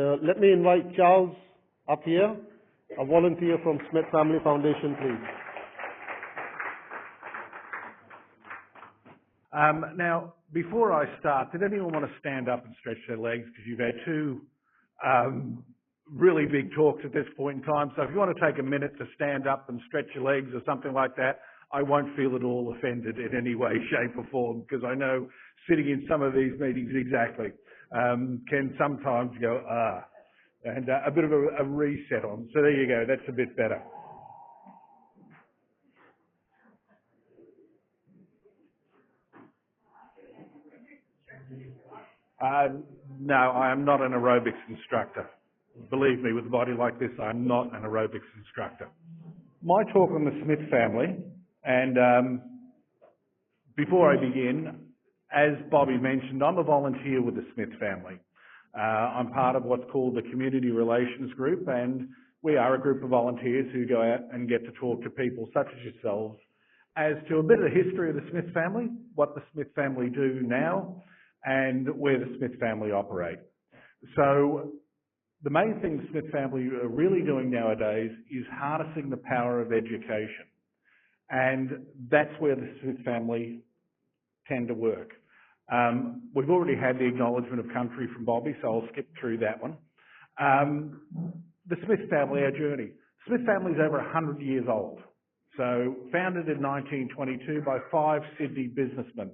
So let me invite Charles up here, a volunteer from Smith Family Foundation, please. Now, before I start, did anyone want to stand up and stretch their legs? Because you've had two really big talks at this point in time. So if you want to take a minute to stand up and stretch your legs or something like that, I won't feel at all offended in any way, shape or form, because I know sitting in some of these meetings exactly can sometimes go, and a bit of a reset on. So there you go, that's a bit better. No, I am not an aerobics instructor. Believe me, with a body like this, I'm not an aerobics instructor. My talk on the Smith family, and before I begin, as Bobby mentioned, I'm a volunteer with the Smith family. I'm part of what's called the Community Relations Group, and we are a group of volunteers who go out and get to talk to people such as yourselves as to a bit of the history of the Smith family, what the Smith family do now, and where the Smith family operate. So the main thing the Smith family are really doing nowadays is harnessing the power of education. And that's where the Smith family tend to work. We've already had the acknowledgement of country from Bobby, so I'll skip through that one. The Smith family, our journey. Smith family is over 100 years old. So founded in 1922 by 5 Sydney businessmen.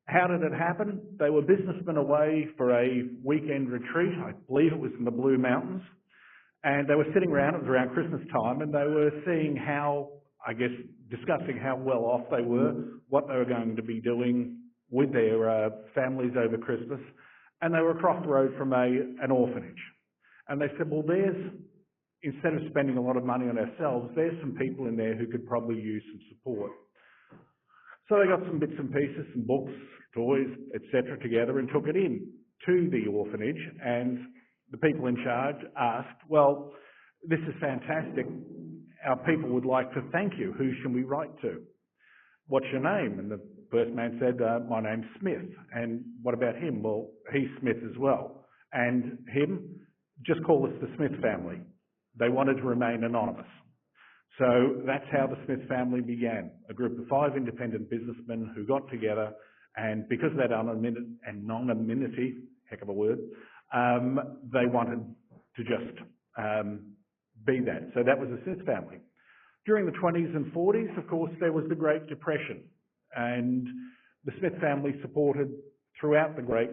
How did it happen? They were businessmen away for a weekend retreat. I believe it was in the Blue Mountains. And they were sitting around, it was around Christmas time, and they were seeing how, I guess, discussing how well off they were, what they were going to be doing with their families over Christmas. And they were across the road from an orphanage. And they said, well, instead of spending a lot of money on ourselves, there's some people in there who could probably use some support. So they got some bits and pieces, some books, toys, etc. together and took it in to the orphanage, and the people in charge asked, well, this is fantastic. Our people would like to thank you. Who should we write to? What's your name? And the first man said, my name's Smith. And what about him? Well, he's Smith as well. And him? Just call us the Smith family. They wanted to remain anonymous. So that's how the Smith family began, a group of 5 independent businessmen who got together, and because of that anonymity, heck of a word, they wanted to just be that. So that was the Smith family. During the 20s and 40s, of course, there was the Great Depression, and the Smith family supported throughout the Great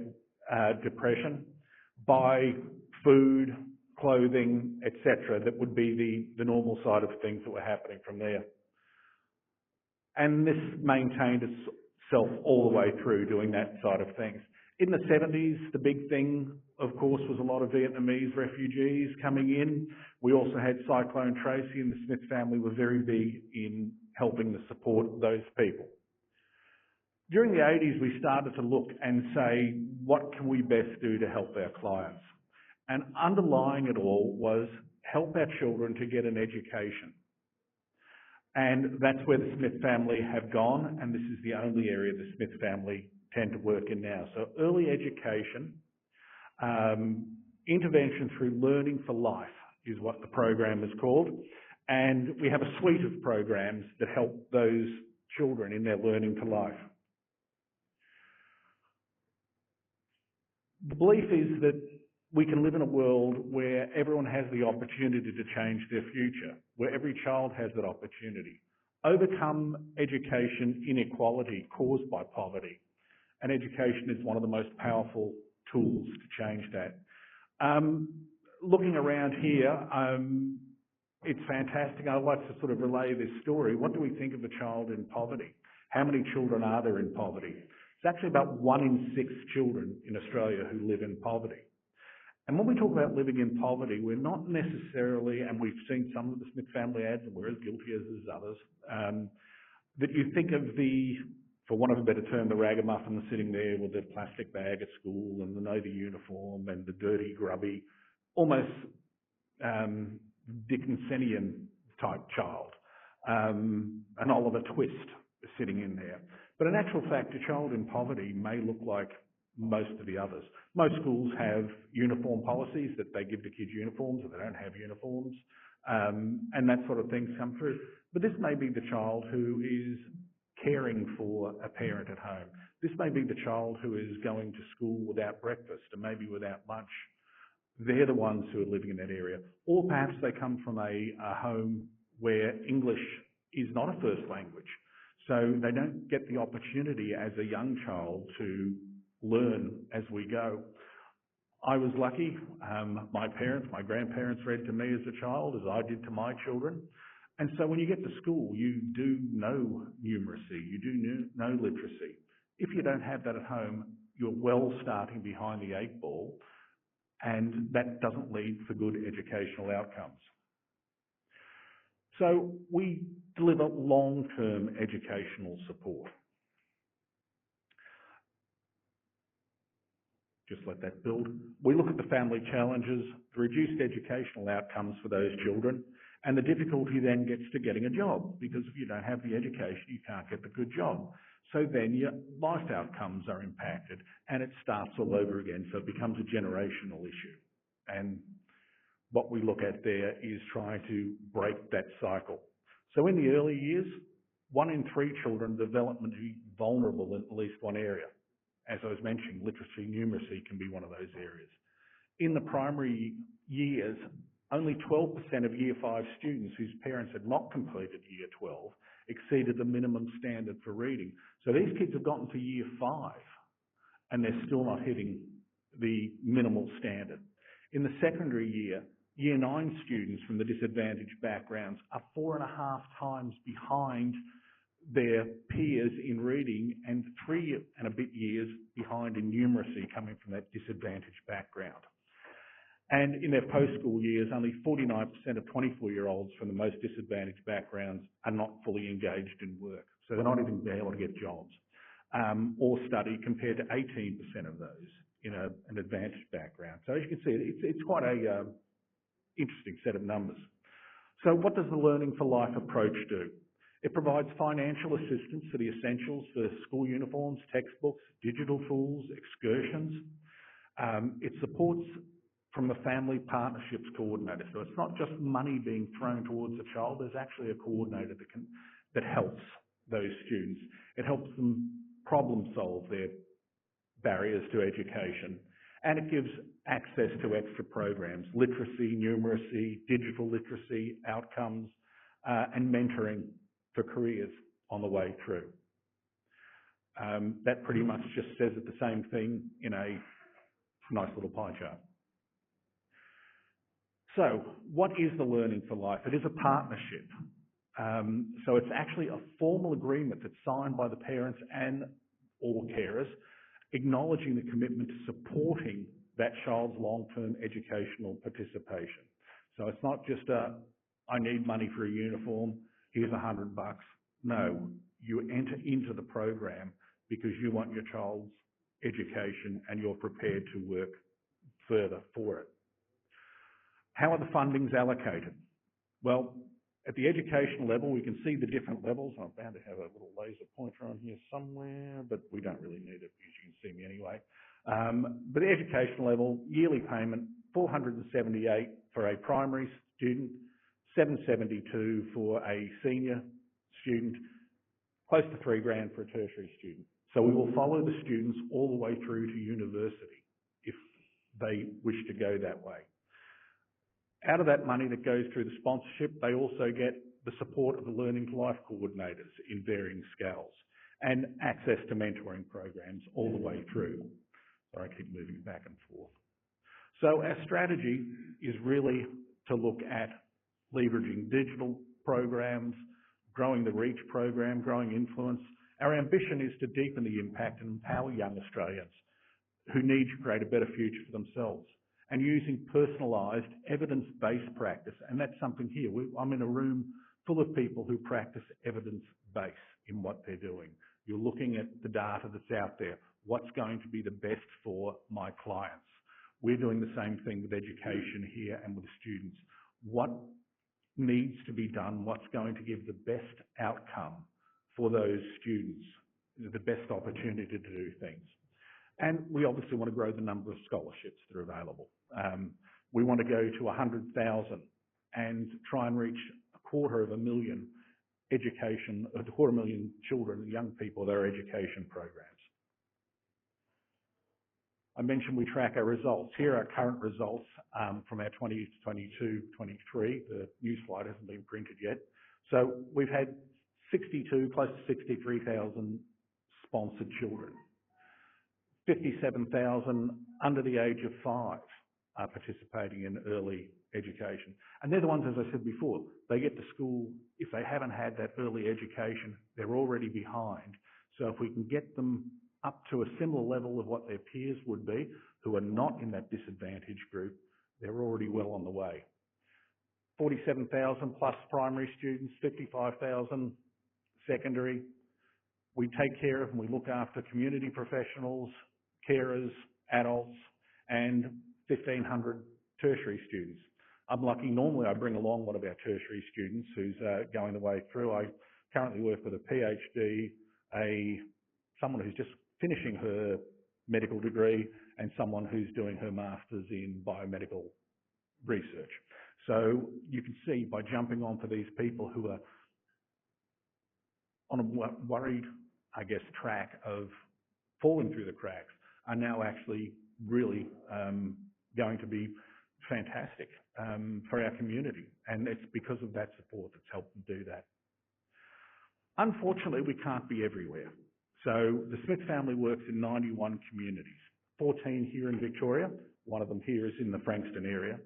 Depression by food, clothing, etc. That would be the normal side of things that were happening from there. And this maintained itself all the way through doing that side of things. In the 70s, the big thing, of course, was a lot of Vietnamese refugees coming in. We also had Cyclone Tracy, and the Smith family were very big in helping to support those people. During the 80s, we started to look and say, what can we best do to help our clients? And underlying it all was help our children to get an education. And that's where the Smith family have gone, and this is the only area the Smith family tend to work in now. So early education, intervention through learning for life is what the program is called. And we have a suite of programs that help those children in their learning to life. The belief is that we can live in a world where everyone has the opportunity to change their future, where every child has that opportunity. Overcome education inequality caused by poverty. And education is one of the most powerful tools to change that. Looking around here, it's fantastic. I'd like to sort of relay this story. What do we think of a child in poverty? How many children are there in poverty? It's actually about 1 in 6 children in Australia who live in poverty. And when we talk about living in poverty, we're not necessarily, and we've seen some of the Smith family ads, and we're as guilty as others, that you think of for want of a better term, the ragamuffin sitting there with the plastic bag at school and the navy uniform and the dirty, grubby, almost Dickensian type child, an Oliver Twist sitting in there. But in actual fact, a child in poverty may look like most of the others. Most schools have uniform policies that they give the kids uniforms, or they don't have uniforms, and that sort of things come through. But this may be the child who is caring for a parent at home. This may be the child who is going to school without breakfast and maybe without lunch. They're the ones who are living in that area. Or perhaps they come from a home where English is not a first language. So they don't get the opportunity as a young child to learn as we go. I was lucky. My grandparents read to me as a child, as I did to my children. And so when you get to school, you do know numeracy, you do know literacy. If you don't have that at home, you're well starting behind the 8 ball, and that doesn't lead for good educational outcomes. So we deliver long-term educational support. Just let that build. We look at the family challenges, the reduced educational outcomes for those children, and the difficulty then gets to getting a job, because if you don't have the education, you can't get the good job. So then your life outcomes are impacted, and it starts all over again, so it becomes a generational issue. And what we look at there is trying to break that cycle. So in the early years, 1 in 3 children are developmentally vulnerable in at least one area. As I was mentioning, literacy, numeracy can be one of those areas. In the primary years, only 12% of Year 5 students whose parents had not completed Year 12 exceeded the minimum standard for reading. So these kids have gotten to Year 5 and they're still not hitting the minimal standard. In the secondary year, Year 9 students from the disadvantaged backgrounds are 4.5 times behind their peers in reading and 3 and a bit years behind in numeracy, coming from that disadvantaged background. And in their post-school years, only 49% of 24-year-olds from the most disadvantaged backgrounds are not fully engaged in work. So they're not even able to get jobs or study, compared to 18% of those in an advantaged background. So as you can see, it's quite a interesting set of numbers. So what does the Learning for Life approach do? It provides financial assistance for the essentials for school uniforms, textbooks, digital tools, excursions. It supports from the family partnerships coordinator. So it's not just money being thrown towards the child, there's actually a coordinator that helps those students. It helps them problem solve their barriers to education, and it gives access to extra programs, literacy, numeracy, digital literacy, outcomes, and mentoring for careers on the way through. That pretty much just says it the same thing in a nice little pie chart. So what is the Learning for Life? It is a partnership. So it's actually a formal agreement that's signed by the parents and all carers, acknowledging the commitment to supporting that child's long-term educational participation. So it's not just I need money for a uniform, here's $100. No, you enter into the program because you want your child's education and you're prepared to work further for it. How are the fundings allocated? Well, at the education level, we can see the different levels. I'm bound to have a little laser pointer on here somewhere, but we don't really need it because you can see me anyway. But the education level, yearly payment, $478 for a primary student, $772 for a senior student, close to $3,000 for a tertiary student. So we will follow the students all the way through to university if they wish to go that way. Out of that money that goes through the sponsorship, they also get the support of the Learning to Life coordinators in varying scales and access to mentoring programs all the way through. Sorry, I keep moving back and forth. So our strategy is really to look at leveraging digital programs, growing the REACH program, growing influence. Our ambition is to deepen the impact and empower young Australians who need to create a better future for themselves, and using personalised, evidence-based practice. And that's something here. I'm in a room full of people who practice evidence-based in what they're doing. You're looking at the data that's out there. What's going to be the best for my clients? We're doing the same thing with education here and with students. What needs to be done? What's going to give the best outcome for those students? The best opportunity to do things. And we obviously want to grow the number of scholarships that are available. We want to go to 100,000 and try and reach 250,000 children and young people with our education programs. I mentioned we track our results. Here are our current results from our 2022-23. The new slide hasn't been printed yet. So we've had 62 close to 63,000 sponsored children. 57,000 under the age of 5 are participating in early education. And they're the ones, as I said before, they get to school, if they haven't had that early education, they're already behind. So if we can get them up to a similar level of what their peers would be, who are not in that disadvantaged group, they're already well on the way. 47,000 plus primary students, 55,000 secondary. We take care of and we look after community professionals, carers, adults, and 1,500 tertiary students. I'm lucky, normally I bring along one of our tertiary students who's going the way through. I currently work with a PhD, someone who's just finishing her medical degree, and someone who's doing her master's in biomedical research. So you can see by jumping onto these people who are on a worried, I guess, track of falling through the cracks are now actually really going to be fantastic for our community. And it's because of that support that's helped them do that. Unfortunately, we can't be everywhere. So the Smith family works in 91 communities, 14 here in Victoria. One of them here is in the Frankston area.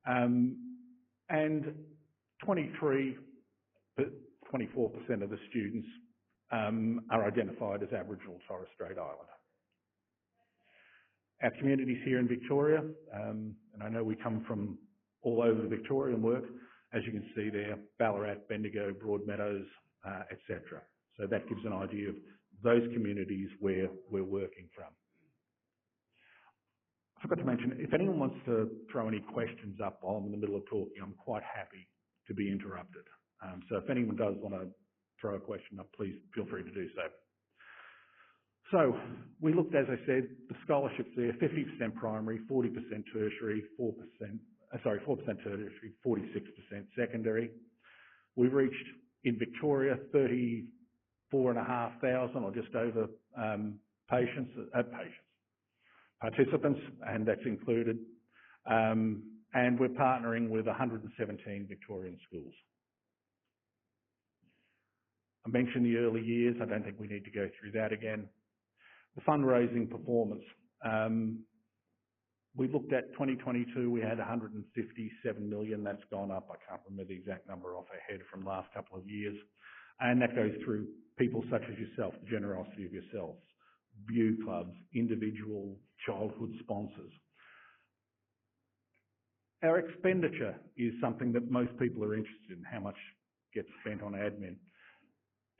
And 24% of the students are identified as Aboriginal Torres Strait Islander. Our communities here in Victoria, and I know we come from all over the Victorian work, as you can see there, Ballarat, Bendigo, Broadmeadows, etc. So that gives an idea of those communities where we're working from. I forgot to mention, if anyone wants to throw any questions up while I'm in the middle of talking, I'm quite happy to be interrupted. So if anyone does want to throw a question up, please feel free to do so. So we looked, as I said, the scholarships there, 50% primary, 40% tertiary, 4% tertiary, 46% secondary. We've reached in Victoria 34,500 or just over participants, and that's included. And we're partnering with 117 Victorian schools. I mentioned the early years. I don't think we need to go through that again. The fundraising performance. We looked at 2022, we had 157 million. That's gone up. I can't remember the exact number off our head from last couple of years. And that goes through people such as yourself, the generosity of yourselves, view clubs, individual childhood sponsors. Our expenditure is something that most people are interested in, how much gets spent on admin.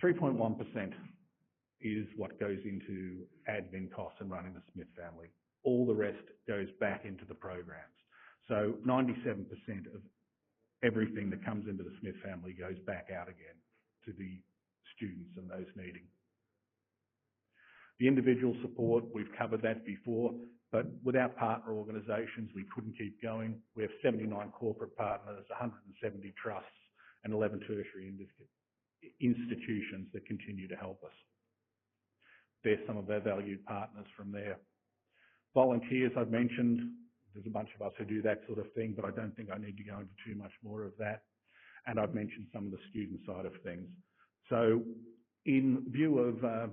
3.1% is what goes into admin costs and running the Smith family. All the rest goes back into the programs. So 97% of everything that comes into the Smith family goes back out again to the students and those needing. The individual support, we've covered that before, but without partner organisations, we couldn't keep going. We have 79 corporate partners, 170 trusts, and 11 tertiary institutions that continue to help us. They're some of our valued partners from there. Volunteers, I've mentioned, there's a bunch of us who do that sort of thing, but I don't think I need to go into too much more of that. And I've mentioned some of the student side of things. So in view of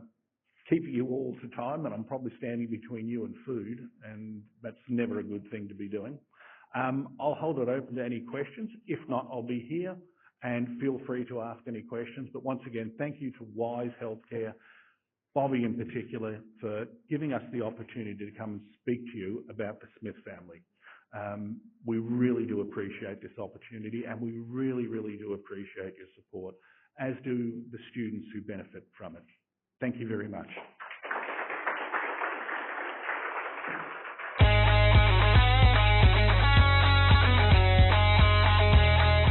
keeping you all to time, and I'm probably standing between you and food, and that's never a good thing to be doing, I'll hold it open to any questions. If not, I'll be here, and feel free to ask any questions. But once again, thank you to Wise Healthcare, Bobby in particular, for giving us the opportunity to come and speak to you about the Smith family. We really do appreciate this opportunity, and we really, really do appreciate your support, as do the students who benefit from it. Thank you very much.